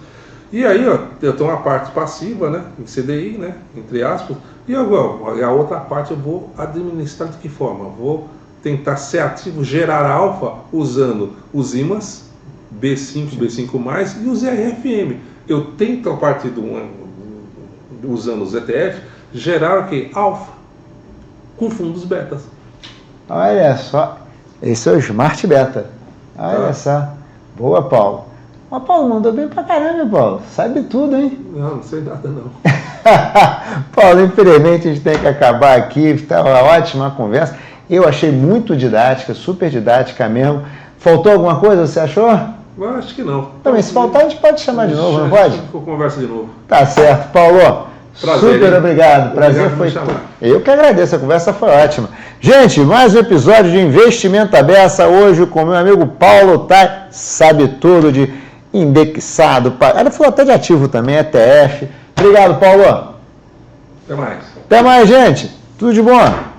E aí, ó, eu tenho uma parte passiva, né, em CDI, né, entre aspas, e a outra parte eu vou administrar de que forma? Vou tentar ser ativo, gerar alfa usando os ímãs B5, B5+, e os RFM. Eu tento, a partir usando os ETF, gerar o quê? Alfa, com fundos betas. Olha só, esse é o Smart Beta. Olha só. Boa, Paulo. Mas, Paulo, mandou bem pra caramba, Paulo. Sabe tudo, hein? Não sei nada, não. Paulo, infelizmente a gente tem que acabar aqui. Está uma ótima conversa. Eu achei muito didática, super didática mesmo. Faltou alguma coisa, você achou? Eu acho que não. Também, se faltar, a gente pode chamar de novo, não pode? Conversa de novo. Tá certo. Paulo, prazer, super hein? obrigado. Prazer foi todo. Eu que agradeço, a conversa foi ótima. Gente, mais um episódio de Investimento à Beça, hoje com meu amigo Paulo Tai, sabe tudo de indexado. Ele falou até de ativo também, ETF. Obrigado, Paulo. Até mais. Até mais, gente. Tudo de bom.